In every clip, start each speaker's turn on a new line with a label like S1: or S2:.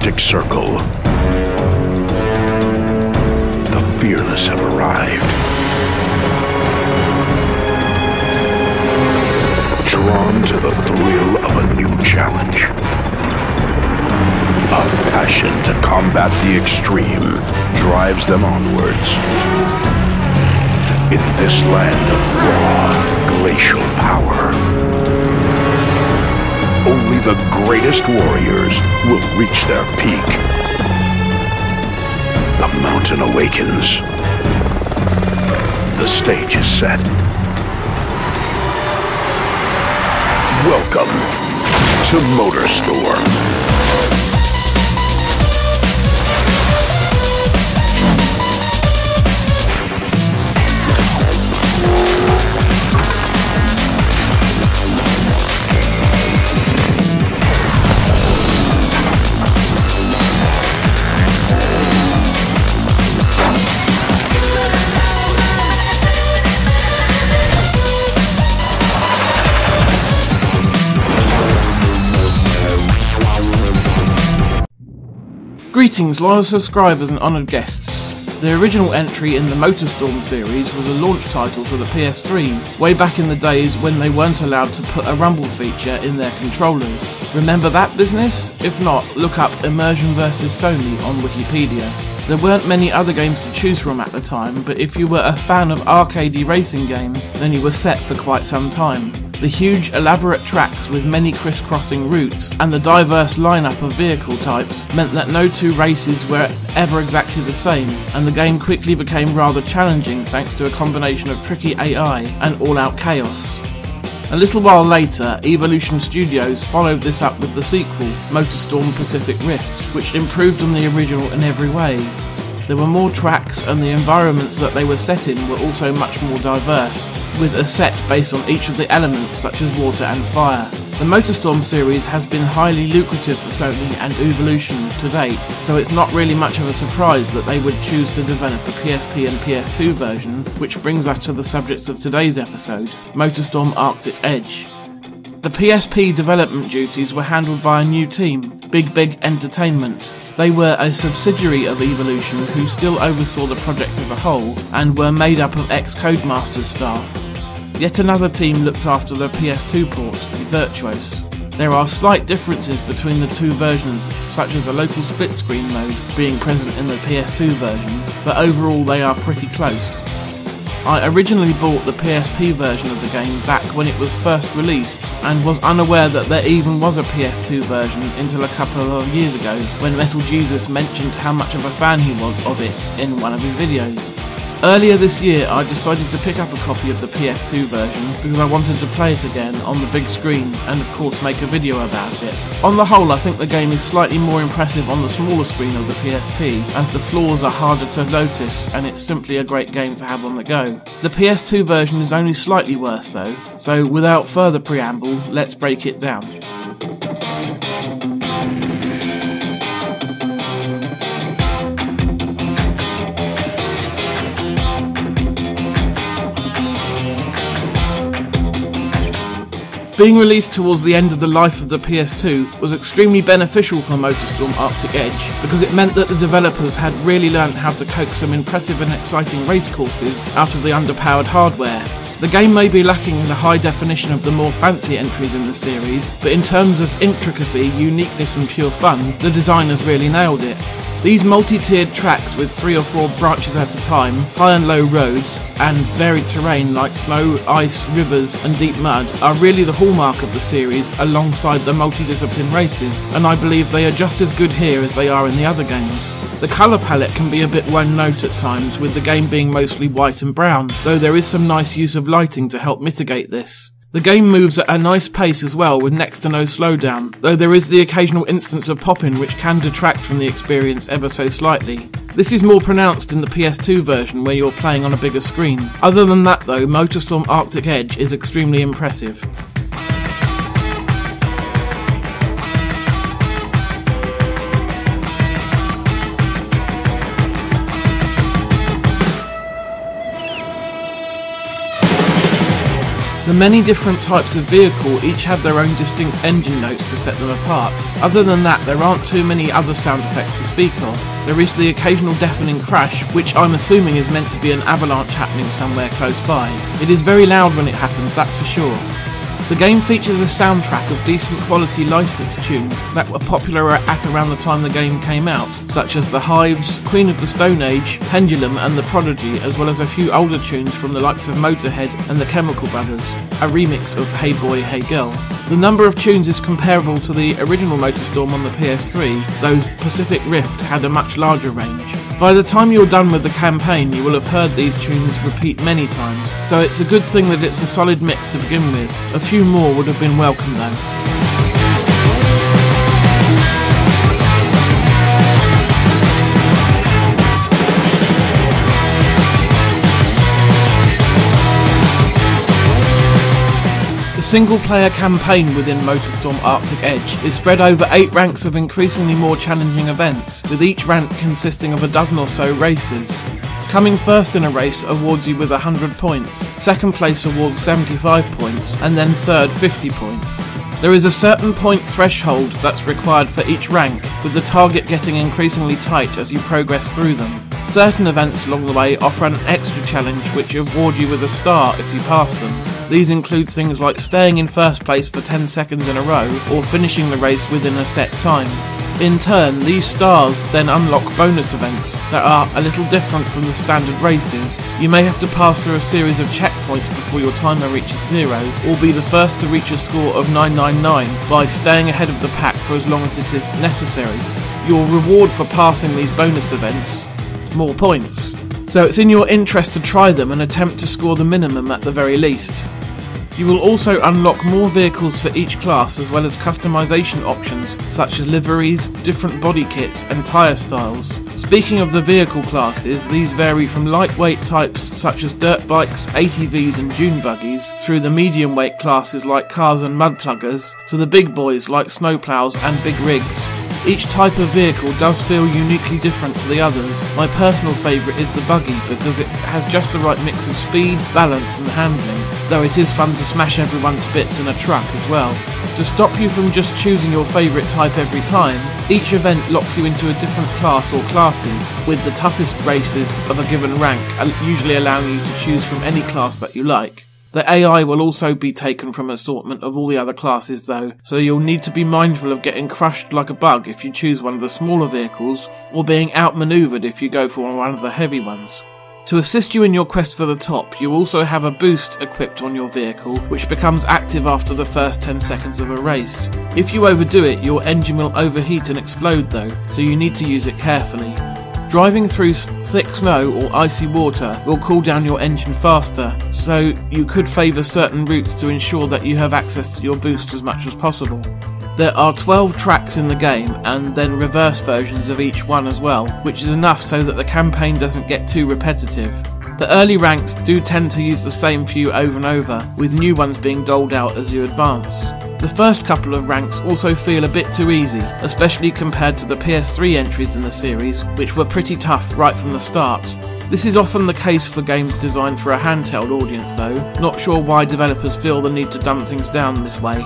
S1: Arctic Circle. The fearless have arrived. Drawn to the thrill of a new challenge. A passion to combat the extreme drives them onwards. In this land of raw, glacial power, only the greatest warriors will reach their peak. The mountain awakens. The stage is set. Welcome to Motorstorm.
S2: Greetings loyal subscribers and honoured guests. The original entry in the Motorstorm series was a launch title for the PS3, way back in the days when they weren't allowed to put a rumble feature in their controllers. Remember that business? If not, look up Immersion vs Sony on Wikipedia. There weren't many other games to choose from at the time, but if you were a fan of arcadey racing games, then you were set for quite some time. The huge, elaborate tracks with many crisscrossing routes and the diverse lineup of vehicle types meant that no two races were ever exactly the same, and the game quickly became rather challenging thanks to a combination of tricky AI and all-out chaos. A little while later, Evolution Studios followed this up with the sequel, Motorstorm Pacific Rift, which improved on the original in every way. There were more tracks, and the environments that they were set in were also much more diverse, with a set based on each of the elements such as water and fire. The Motorstorm series has been highly lucrative for Sony and Evolution to date, so it's not really much of a surprise that they would choose to develop a PSP and PS2 version, which brings us to the subject of today's episode, Motorstorm Arctic Edge. The PSP development duties were handled by a new team, BigBig Entertainment. They were a subsidiary of Evolution who still oversaw the project as a whole and were made up of ex-Codemasters staff. Yet another team looked after the PS2 port, Virtuos. There are slight differences between the two versions, such as a local split-screen mode being present in the PS2 version, but overall they are pretty close. I originally bought the PSP version of the game back when it was first released, and was unaware that there even was a PS2 version until a couple of years ago when Metal Jesus mentioned how much of a fan he was of it in one of his videos. Earlier this year I decided to pick up a copy of the PS2 version because I wanted to play it again on the big screen and of course make a video about it. On the whole I think the game is slightly more impressive on the smaller screen of the PSP as the flaws are harder to notice and it's simply a great game to have on the go. The PS2 version is only slightly worse though, so without further preamble, let's break it down. Being released towards the end of the life of the PS2 was extremely beneficial for Motorstorm Arctic Edge because it meant that the developers had really learnt how to coax some impressive and exciting race courses out of the underpowered hardware. The game may be lacking in the high definition of the more fancy entries in the series, but in terms of intricacy, uniqueness and pure fun, the designers really nailed it. These multi-tiered tracks with 3 or 4 branches at a time, high and low roads, and varied terrain like snow, ice, rivers and deep mud are really the hallmark of the series alongside the multi-discipline races, and I believe they are just as good here as they are in the other games. The colour palette can be a bit one note at times, with the game being mostly white and brown, though there is some nice use of lighting to help mitigate this. The game moves at a nice pace as well with next to no slowdown, though there is the occasional instance of pop-in which can detract from the experience ever so slightly. This is more pronounced in the PS2 version where you're playing on a bigger screen. Other than that though, Motorstorm Arctic Edge is extremely impressive. The many different types of vehicle each have their own distinct engine notes to set them apart. Other than that, there aren't too many other sound effects to speak of. There is the occasional deafening crash, which I'm assuming is meant to be an avalanche happening somewhere close by. It is very loud when it happens, that's for sure. The game features a soundtrack of decent quality licensed tunes that were popular at around the time the game came out, such as The Hives, Queen of the Stone Age, Pendulum and The Prodigy, as well as a few older tunes from the likes of Motorhead and the Chemical Brothers, a remix of Hey Boy Hey Girl. The number of tunes is comparable to the original Motorstorm on the PS3, though Pacific Rift had a much larger range. By the time you're done with the campaign, you will have heard these tunes repeat many times, so it's a good thing that it's a solid mix to begin with. A few more would have been welcome though. The single-player campaign within Motorstorm Arctic Edge is spread over 8 ranks of increasingly more challenging events, with each rank consisting of a dozen or so races. Coming first in a race awards you with 100 points, second place awards 75 points, and then third 50 points. There is a certain point threshold that's required for each rank, with the target getting increasingly tight as you progress through them. Certain events along the way offer an extra challenge which award you with a star if you pass them. These include things like staying in first place for 10 seconds in a row, or finishing the race within a set time. In turn, these stars then unlock bonus events that are a little different from the standard races. You may have to pass through a series of checkpoints before your timer reaches 0, or be the first to reach a score of 999 by staying ahead of the pack for as long as it is necessary. Your reward for passing these bonus events: more points. So it's in your interest to try them and attempt to score the minimum at the very least. You will also unlock more vehicles for each class, as well as customization options such as liveries, different body kits and tyre styles. Speaking of the vehicle classes, these vary from lightweight types such as dirt bikes, ATVs and dune buggies, through the medium weight classes like cars and mud pluggers, to the big boys like snowplows and big rigs. Each type of vehicle does feel uniquely different to the others. My personal favourite is the buggy because it has just the right mix of speed, balance and handling, though it is fun to smash everyone to bits in a truck as well. To stop you from just choosing your favourite type every time, each event locks you into a different class or classes, with the toughest races of a given rank usually allowing you to choose from any class that you like. The AI will also be taken from an assortment of all the other classes though, so you'll need to be mindful of getting crushed like a bug if you choose one of the smaller vehicles, or being outmanoeuvred if you go for one of the heavy ones. To assist you in your quest for the top, you also have a boost equipped on your vehicle, which becomes active after the first 10 seconds of a race. If you overdo it, your engine will overheat and explode though, so you need to use it carefully. Driving through thick snow or icy water will cool down your engine faster, so you could favour certain routes to ensure that you have access to your boost as much as possible. There are 12 tracks in the game, and then reverse versions of each one as well, which is enough so that the campaign doesn't get too repetitive. The early ranks do tend to use the same few over and over, with new ones being doled out as you advance. The first couple of ranks also feel a bit too easy, especially compared to the PS3 entries in the series, which were pretty tough right from the start. This is often the case for games designed for a handheld audience though, not sure why developers feel the need to dumb things down this way.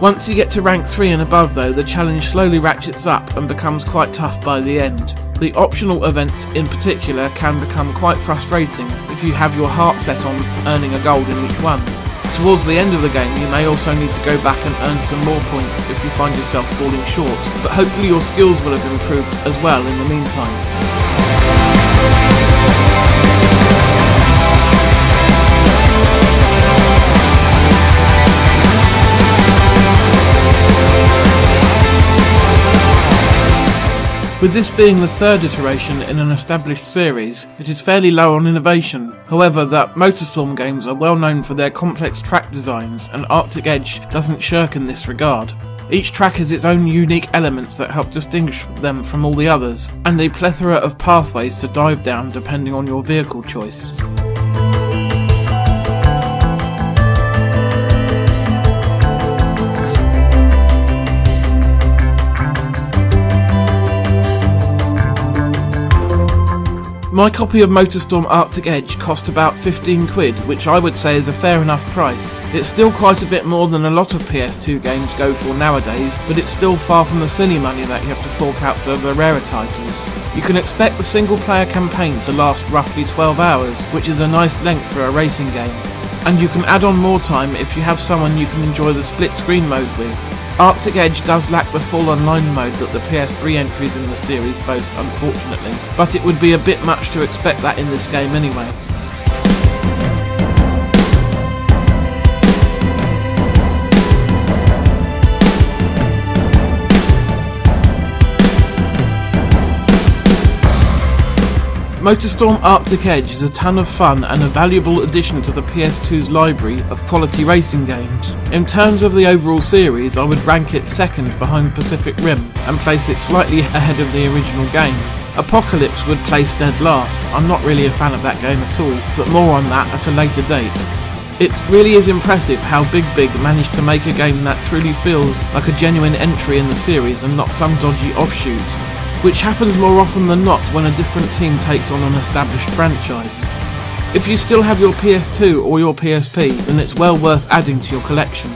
S2: Once you get to rank 3 and above though, the challenge slowly ratchets up and becomes quite tough by the end. The optional events in particular can become quite frustrating if you have your heart set on earning a gold in each one. Towards the end of the game you may also need to go back and earn some more points if you find yourself falling short, but hopefully your skills will have improved as well in the meantime. With this being the third iteration in an established series, it is fairly low on innovation. However, that Motorstorm games are well known for their complex track designs, and Arctic Edge doesn't shirk in this regard. Each track has its own unique elements that help distinguish them from all the others, and a plethora of pathways to dive down depending on your vehicle choice. My copy of Motorstorm Arctic Edge cost about 15 quid, which I would say is a fair enough price. It's still quite a bit more than a lot of PS2 games go for nowadays, but it's still far from the silly money that you have to fork out for the rarer titles. You can expect the single player campaign to last roughly 12 hours, which is a nice length for a racing game. And you can add on more time if you have someone you can enjoy the split screen mode with. Arctic Edge does lack the full online mode that the PS3 entries in the series boast, unfortunately, but it would be a bit much to expect that in this game anyway. Motorstorm Arctic Edge is a ton of fun and a valuable addition to the PS2's library of quality racing games. In terms of the overall series, I would rank it second behind Pacific Rim and place it slightly ahead of the original game. Apocalypse would place dead last. I'm not really a fan of that game at all, but more on that at a later date. It really is impressive how BigBig managed to make a game that truly feels like a genuine entry in the series and not some dodgy offshoot, which happens more often than not when a different team takes on an established franchise. If you still have your PS2 or your PSP, then it's well worth adding to your collection.